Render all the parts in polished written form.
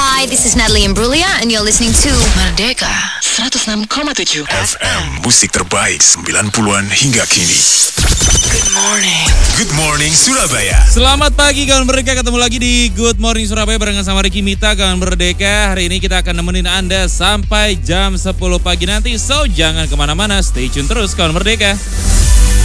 Hi, this is Natalie Imbruglia and you're listening to Merdeka 106,7 FM. Musik terbaik 90-an hingga kini. Good morning. Good morning Surabaya. Selamat pagi kawan Merdeka, ketemu lagi di Good Morning Surabaya barengan sama Ricky Mita kawan Merdeka. Hari ini kita akan nemenin Anda sampai jam 10 pagi nanti. So jangan kemana-mana, stay tune terus kawan Merdeka.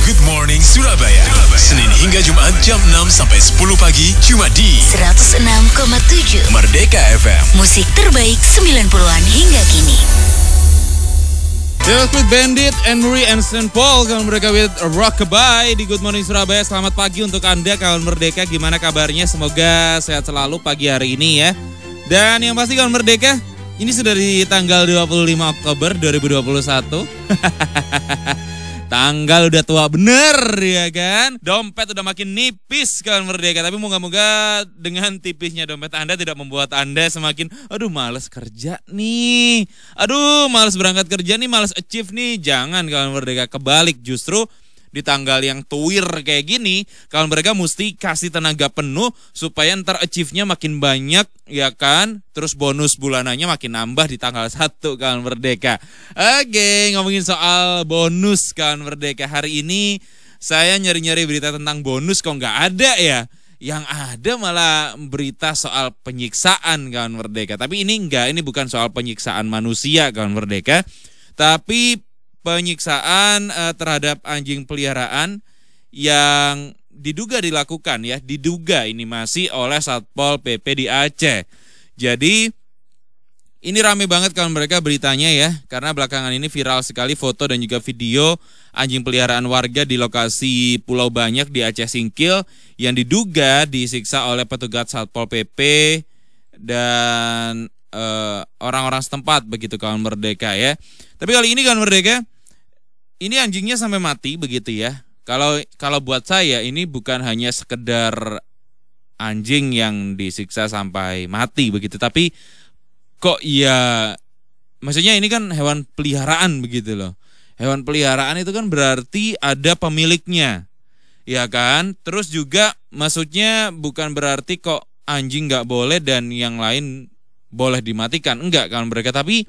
Good morning Surabaya. Senin hingga Jumat jam 6 sampai 10 pagi cuma di 106,7 Merdeka FM. Musik terbaik 90-an hingga kini. The Outfit Bandit, Anne Marie and St. Paul kawan Merdeka with Rockabye di Good Morning Surabaya. Selamat pagi untuk Anda kawan Merdeka. Gimana kabarnya? Semoga sehat selalu pagi hari ini ya. Dan yang pasti kawan Merdeka, ini sudah di tanggal 25 Oktober 2021. Tanggal udah tua bener ya kan. Dompet udah makin nipis kawan Merdeka. Tapi moga-moga dengan tipisnya dompet Anda tidak membuat Anda semakin aduh males kerja nih. Aduh males berangkat kerja nih, males achieve nih. Jangan kawan Merdeka, kebalik justru. Di tanggal yang tuir kayak gini, kawan Merdeka mesti kasih tenaga penuh supaya ntar achieve-nya makin banyak ya kan. Terus bonus bulanannya makin nambah di tanggal 1 kawan Merdeka. Oke, ngomongin soal bonus kawan Merdeka. Hari ini saya nyari-nyari berita tentang bonus kok nggak ada ya. Yang ada malah berita soal penyiksaan kawan Merdeka. Tapi ini bukan soal penyiksaan manusia kawan Merdeka. Tapi penyiksaan terhadap anjing peliharaan yang diduga dilakukan ya, diduga ini masih oleh Satpol PP di Aceh. Jadi ini rame banget kalau mereka beritanya ya, karena belakangan ini viral sekali foto dan juga video anjing peliharaan warga di lokasi Pulau Banyak di Aceh Singkil yang diduga disiksa oleh petugas Satpol PP dan orang-orang setempat begitu kawan Merdeka ya. Tapi kali ini kawan Merdeka, ini anjingnya sampai mati begitu ya. Kalau buat saya ini bukan hanya sekedar anjing yang disiksa sampai mati begitu, tapi kok ya maksudnya ini kan hewan peliharaan begitu loh. Hewan peliharaan itu kan berarti ada pemiliknya. Ya kan? Terus juga maksudnya bukan berarti kok anjing nggak boleh dan yang lain boleh dimatikan. Enggak kan mereka, tapi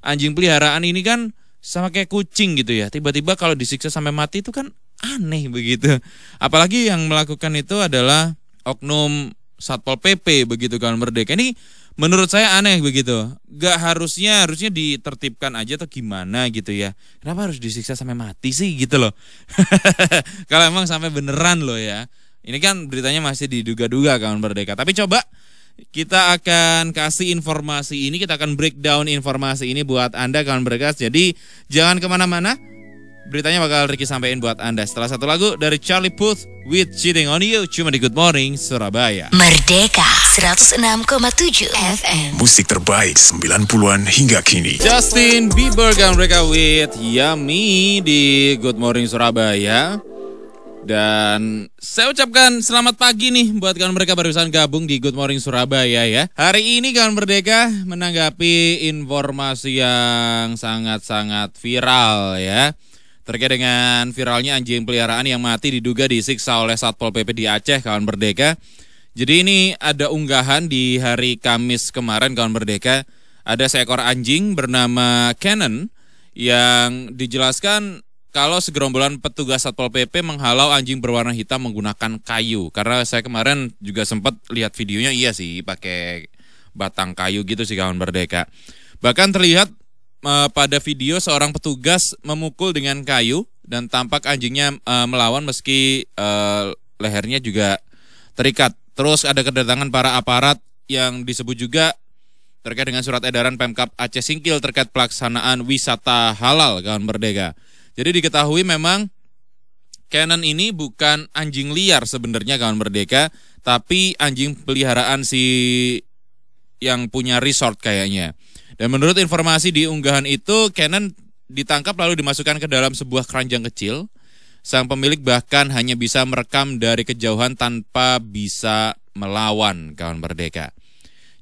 anjing peliharaan ini kan sama kayak kucing gitu ya. Tiba-tiba kalau disiksa sampai mati itu kan aneh begitu. Apalagi yang melakukan itu adalah oknum Satpol PP begitu kan Merdeka. Ini menurut saya aneh begitu. Gak harusnya ditertibkan aja atau gimana gitu ya. Kenapa harus disiksa sampai mati sih gitu loh. Kalau emang sampai beneran loh ya. Ini kan beritanya masih diduga-duga kan Merdeka. Tapi coba kita akan kasih informasi ini, kita akan breakdown informasi ini buat Anda kawan Merdeka. Jadi jangan kemana-mana, beritanya bakal Ricky sampaikan buat Anda setelah satu lagu dari Charlie Puth with Cheating on You, cuma di Good Morning Surabaya. Merdeka 106,7 FM. Musik terbaik 90-an hingga kini. Justin Bieber kawan Merdeka with Yummy di Good Morning Surabaya. Dan saya ucapkan selamat pagi nih buat kawan Merdeka barusan gabung di Good Morning Surabaya ya. Hari ini kawan Merdeka menanggapi informasi yang sangat-sangat viral ya. Terkait dengan viralnya anjing peliharaan yang mati diduga disiksa oleh Satpol PP di Aceh kawan Merdeka. Jadi ini ada unggahan di hari Kamis kemarin kawan Merdeka. Ada seekor anjing bernama Cannon yang dijelaskan kalau segerombolan petugas Satpol PP menghalau anjing berwarna hitam menggunakan kayu. Karena saya kemarin juga sempat lihat videonya, iya sih pakai batang kayu gitu sih kawan Merdeka. Bahkan terlihat pada video seorang petugas memukul dengan kayu dan tampak anjingnya melawan meski lehernya juga terikat. Terus ada kedatangan para aparat yang disebut juga terkait dengan surat edaran Pemkab Aceh Singkil terkait pelaksanaan wisata halal kawan Merdeka. Jadi diketahui memang Cannon ini bukan anjing liar sebenarnya kawan Merdeka, tapi anjing peliharaan si yang punya resort kayaknya. Dan menurut informasi di unggahan itu, Cannon ditangkap lalu dimasukkan ke dalam sebuah keranjang kecil. Sang pemilik bahkan hanya bisa merekam dari kejauhan tanpa bisa melawan kawan Merdeka.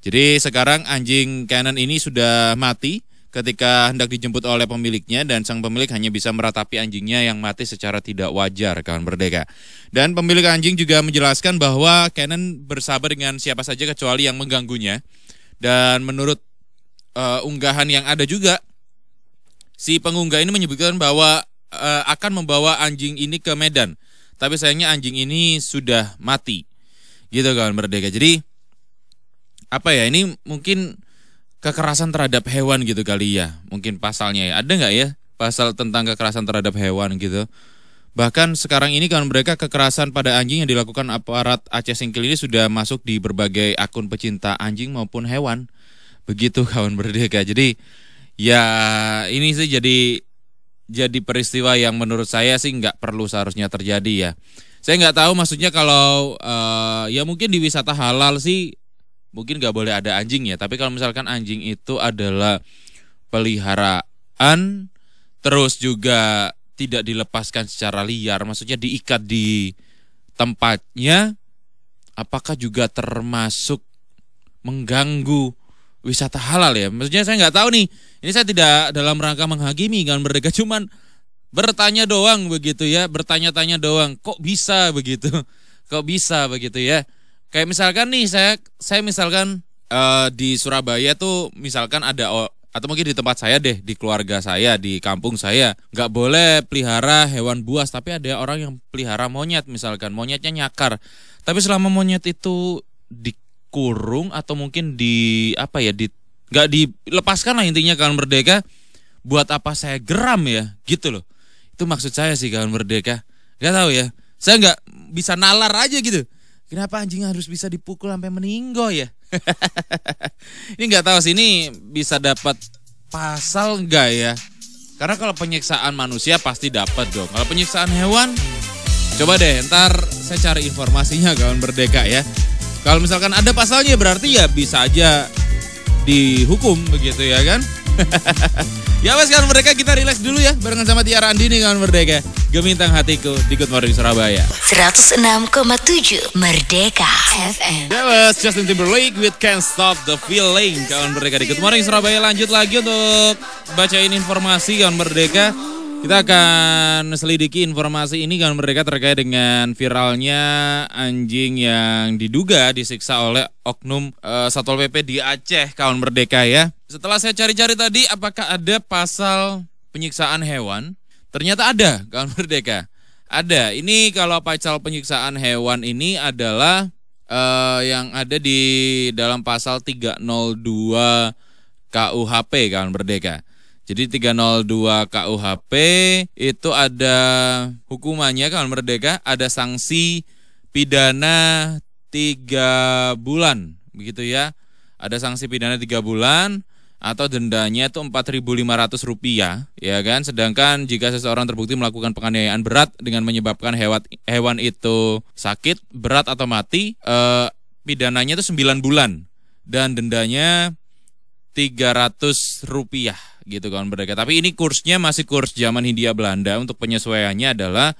Jadi sekarang anjing Cannon ini sudah mati ketika hendak dijemput oleh pemiliknya dan sang pemilik hanya bisa meratapi anjingnya yang mati secara tidak wajar kawan Merdeka. Dan pemilik anjing juga menjelaskan bahwa Cannon bersahabat dengan siapa saja kecuali yang mengganggunya. Dan menurut unggahan yang ada juga, si pengunggah ini menyebutkan bahwa akan membawa anjing ini ke Medan. Tapi sayangnya anjing ini sudah mati. Gitu kawan Merdeka. Jadi apa ya, ini mungkin kekerasan terhadap hewan gitu kali ya. Mungkin pasalnya ya. Ada nggak ya pasal tentang kekerasan terhadap hewan gitu? Bahkan sekarang ini kawan mereka, kekerasan pada anjing yang dilakukan aparat Aceh Singkil ini sudah masuk di berbagai akun pecinta anjing maupun hewan. Begitu kawan Merdeka. Jadi ya ini sih jadi peristiwa yang menurut saya sih nggak perlu seharusnya terjadi ya. Saya nggak tahu maksudnya kalau ya mungkin di wisata halal sih mungkin nggak boleh ada anjing ya. Tapi kalau misalkan anjing itu adalah peliharaan terus juga tidak dilepaskan secara liar, maksudnya diikat di tempatnya, apakah juga termasuk mengganggu wisata halal ya? Maksudnya saya nggak tahu nih. Ini saya tidak dalam rangka menghakimi kan Merdeka, cuman bertanya doang begitu ya, bertanya-tanya doang. Kok bisa begitu? Kok bisa begitu ya? Kayak misalkan nih saya misalkan di Surabaya tuh misalkan ada atau mungkin di tempat saya deh, di keluarga saya, di kampung saya, nggak boleh pelihara hewan buas, tapi ada orang yang pelihara monyet misalkan, monyetnya nyakar. Tapi selama monyet itu dikurung atau mungkin nggak dilepaskan lah intinya kawan Merdeka, buat apa saya geram ya, gitu loh. Itu maksud saya sih kawan Merdeka. Nggak tahu ya, saya nggak bisa nalar aja gitu. Kenapa anjing harus bisa dipukul sampai meninggal ya? Ini nggak tahu sih, ini bisa dapat pasal nggak ya? Karena kalau penyiksaan manusia pasti dapat dong. Kalau penyiksaan hewan, coba deh ntar saya cari informasinya kawan Merdeka ya. Kalau misalkan ada pasalnya berarti ya bisa aja dihukum begitu ya kan? Ya wes kawan Merdeka, kita relax dulu ya barengan sama Tiara Andini kawan Merdeka. Gemintang hatiku di Good Morning Surabaya 106,7 Merdeka FM. That was Justin Timberlake with Can't Stop the Feeling. Kawan Merdeka di Good Morning Surabaya, lanjut lagi untuk bacain informasi kawan Merdeka. Kita akan selidiki informasi ini kawan Merdeka terkait dengan viralnya anjing yang diduga disiksa oleh oknum Satpol PP di Aceh kawan Merdeka ya. Setelah saya cari-cari tadi apakah ada pasal penyiksaan hewan? Ternyata ada kawan Merdeka. Ada. Ini kalau pasal penyiksaan hewan ini adalah yang ada di dalam pasal 302 KUHP kawan Merdeka. Jadi 302 KUHP itu ada hukumannya kawan Merdeka, ada sanksi pidana 3 bulan begitu ya. Ada sanksi pidana 3 bulan atau dendanya itu Rp4.500 ya kan. Sedangkan jika seseorang terbukti melakukan penganiayaan berat dengan menyebabkan hewan itu sakit, berat atau mati, pidananya itu 9 bulan dan dendanya Rp300 gitu kawan Merdeka. Tapi ini kursnya masih kurs zaman Hindia Belanda. Untuk penyesuaiannya adalah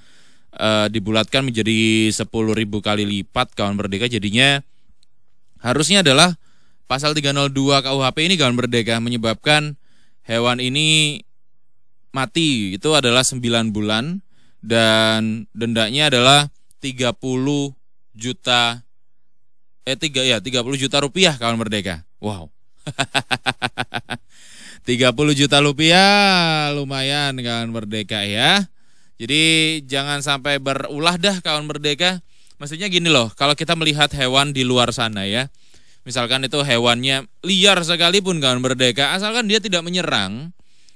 dibulatkan menjadi 10.000 kali lipat kawan Merdeka. Jadinya harusnya adalah pasal 302 KUHP ini kawan Merdeka menyebabkan hewan ini mati itu adalah 9 bulan dan dendanya adalah 30 juta rupiah kawan Merdeka. Wow. 30 juta rupiah lumayan kawan Merdeka ya. Jadi jangan sampai berulah dah kawan Merdeka. Maksudnya gini loh, kalau kita melihat hewan di luar sana ya, misalkan itu hewannya liar sekalipun kawan Merdeka, asalkan dia tidak menyerang,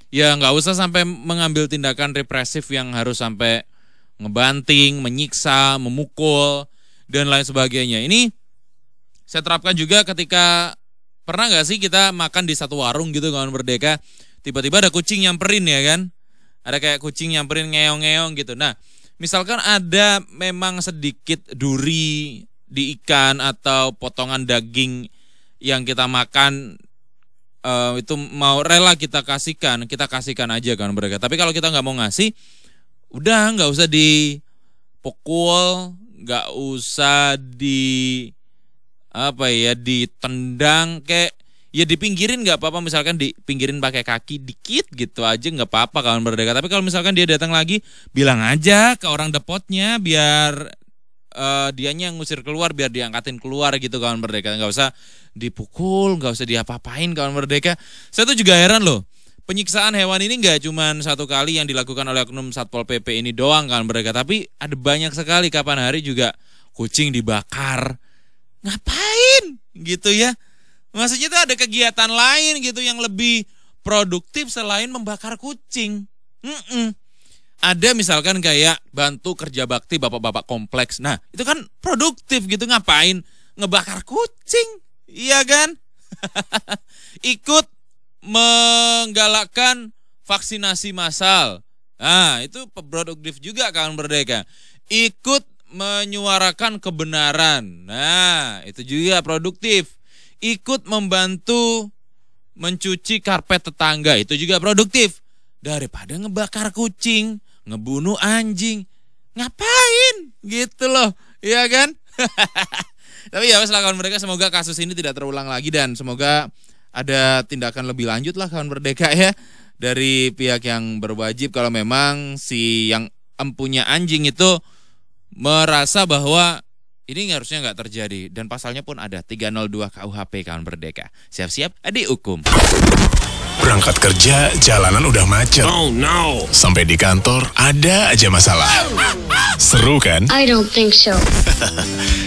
ya nggak usah sampai mengambil tindakan represif yang harus sampai ngebanting, menyiksa, memukul dan lain sebagainya. Ini saya terapkan juga ketika pernah gak sih kita makan di satu warung gitu kawan Merdeka, tiba-tiba ada kucing nyamperin ya kan, ada kayak kucing nyamperin ngeong-ngeong gitu. Nah misalkan ada memang sedikit duri di ikan atau potongan daging yang kita makan, itu mau rela kita kasihkan aja kawan Merdeka. Tapi kalau kita gak mau ngasih, udah gak usah dipukul, gak usah ditendang, kayak ya dipinggirin nggak apa-apa, misalkan dipinggirin pakai kaki dikit gitu aja nggak apa-apa kawan Merdeka. Tapi kalau misalkan dia datang lagi, bilang aja ke orang depotnya biar dianya yang ngusir keluar biar diangkatin keluar gitu kawan Merdeka. Nggak usah dipukul, nggak usah diapa-apain kawan Merdeka. Saya tuh juga heran loh. Penyiksaan hewan ini nggak cuma satu kali yang dilakukan oleh oknum Satpol PP ini doang kawan Merdeka. Tapi ada banyak sekali, kapan hari juga kucing dibakar. Ngapain gitu ya? Maksudnya tuh ada kegiatan lain gitu yang lebih produktif selain membakar kucing. Ada misalkan kayak bantu kerja bakti bapak-bapak kompleks. Nah, itu kan produktif gitu. Ngapain ngebakar kucing? Iya kan? Ikut menggalakkan vaksinasi massal. Nah, itu produktif juga kawan Merdeka. Ikut menyuarakan kebenaran. Nah, itu juga produktif. Ikut membantu mencuci karpet tetangga. Itu juga produktif. Daripada ngebakar kucing, ngebunuh anjing, ngapain gitu loh, iya kan? Tapi ya wes lah kawan Merdeka, semoga kasus ini tidak terulang lagi dan semoga ada tindakan lebih lanjut lah kawan Merdeka ya dari pihak yang berwajib kalau memang si yang empunya anjing itu merasa bahwa ini harusnya nggak terjadi dan pasalnya pun ada 302 KUHP kawan Merdeka. Siap-siap dihukum. Berangkat kerja, jalanan udah macet. Oh no. Sampai di kantor, ada aja masalah. Seru kan? I don't think so.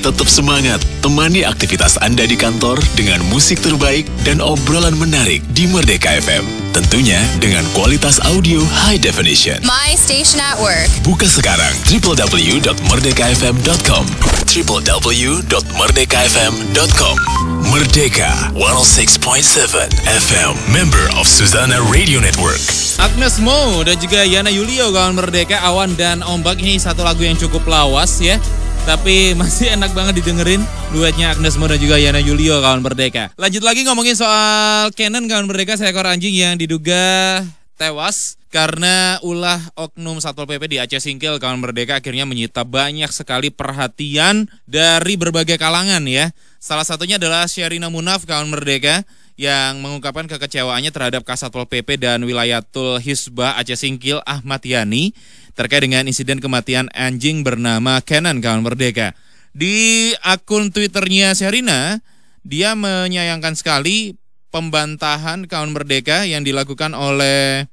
Tetap semangat, temani aktivitas Anda di kantor dengan musik terbaik dan obrolan menarik di Merdeka FM. Tentunya dengan kualitas audio high definition. My station at work. Buka sekarang www.merdekafm.com www.merdekafm.com Merdeka 106.7 FM, member of Susanna Radio Network. Agnes Mo dan juga Yana Yulio kawan Merdeka. Awan dan Ombak ini satu lagu yang cukup lawas ya, tapi masih enak banget didengerin duetnya Agnes Mo dan juga Yana Yulio kawan Merdeka. Lanjut lagi ngomongin soal Canon kawan Merdeka, seekor anjing yang diduga tewas karena ulah oknum Satpol PP di Aceh Singkil kawan Merdeka akhirnya menyita banyak sekali perhatian dari berbagai kalangan ya. Salah satunya adalah Sherina Munaf kawan Merdeka yang mengungkapkan kekecewaannya terhadap Kasatpol PP dan Wilayatul Hisbah Aceh Singkil Ahmad Yani terkait dengan insiden kematian anjing bernama Canon kawan Merdeka. Di akun Twitternya Sherina, dia menyayangkan sekali pembantahan kawan Merdeka yang dilakukan oleh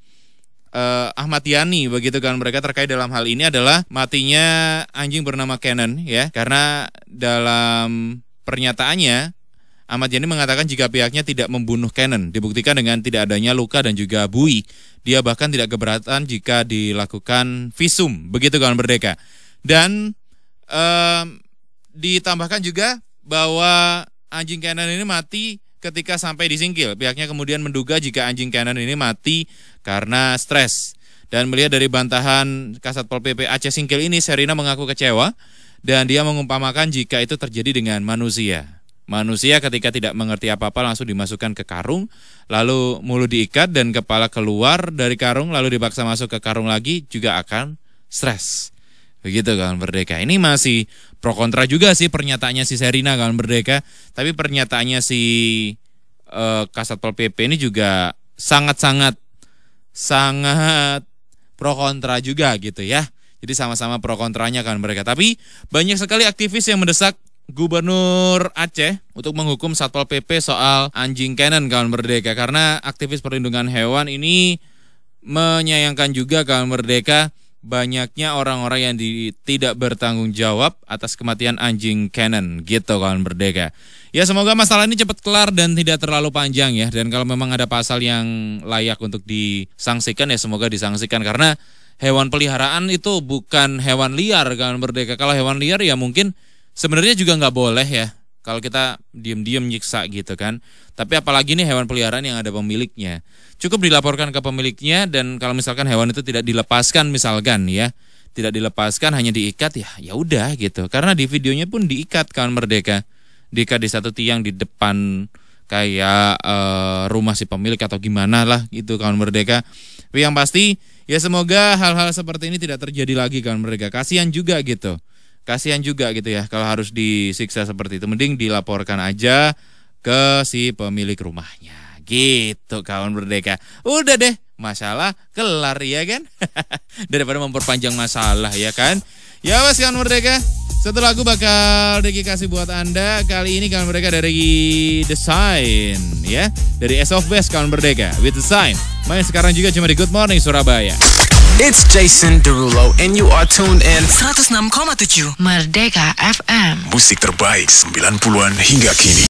Ahmad Yani begitu kawan Merdeka terkait dalam hal ini adalah matinya anjing bernama Canon ya, karena dalam pernyataannya Ahmad Yani mengatakan jika pihaknya tidak membunuh Canon dibuktikan dengan tidak adanya luka dan juga buih. Dia bahkan tidak keberatan jika dilakukan visum begitu kawan Merdeka. Dan ditambahkan juga bahwa anjing Canon ini mati ketika sampai di Singkil. Pihaknya kemudian menduga jika anjing Canon ini mati karena stres. Dan melihat dari bantahan Kasatpol PP Aceh Singkil ini, Sherina mengaku kecewa dan dia mengumpamakan jika itu terjadi dengan manusia. Manusia ketika tidak mengerti apa-apa langsung dimasukkan ke karung, lalu mulut diikat dan kepala keluar dari karung, lalu dipaksa masuk ke karung lagi, juga akan stres. Begitu kawan Merdeka. Ini masih pro kontra juga sih pernyataannya si Sherina kawan Merdeka. Tapi pernyataannya si Kasatpol PP ini juga sangat pro kontra juga gitu ya. Jadi sama-sama pro kontranya kawan Merdeka. Tapi banyak sekali aktivis yang mendesak Gubernur Aceh untuk menghukum Satpol PP soal anjing Canon kawan Merdeka, karena aktivis perlindungan hewan ini menyayangkan juga kawan Merdeka banyaknya orang-orang yang tidak bertanggung jawab atas kematian anjing Canon gitu kawan Merdeka. Ya semoga masalah ini cepat kelar dan tidak terlalu panjang ya, dan kalau memang ada pasal yang layak untuk disangsikan ya semoga disangsikan, karena hewan peliharaan itu bukan hewan liar kawan Merdeka. Kalau hewan liar ya mungkin sebenarnya juga nggak boleh ya kalau kita diem-diem nyiksa gitu kan. Tapi apalagi nih hewan peliharaan yang ada pemiliknya. Cukup dilaporkan ke pemiliknya, dan kalau misalkan hewan itu tidak dilepaskan misalkan ya, tidak dilepaskan hanya diikat ya udah gitu. Karena di videonya pun diikat kawan Merdeka. Diikat di satu tiang di depan kayak rumah si pemilik atau gimana lah gitu kawan Merdeka. Tapi yang pasti ya semoga hal-hal seperti ini tidak terjadi lagi kawan Merdeka. Kasihan juga gitu. Kasihan juga gitu ya kalau harus disiksa seperti itu. Mending dilaporkan aja ke si pemilik rumahnya. Gitu kawan Merdeka. Udah deh, masalah kelar ya kan. Daripada memperpanjang masalah ya kan. Ya wes kawan Merdeka, Satu lagu bakal Deki kasih buat Anda. Kali ini kawan Merdeka dari The Sign, ya. Dari S of Best kawan Merdeka with The Sign. Main sekarang juga cuma di Good Morning Surabaya. It's Jason Derulo and you are tuned in 106,7 Merdeka FM. Musik terbaik 90-an hingga kini.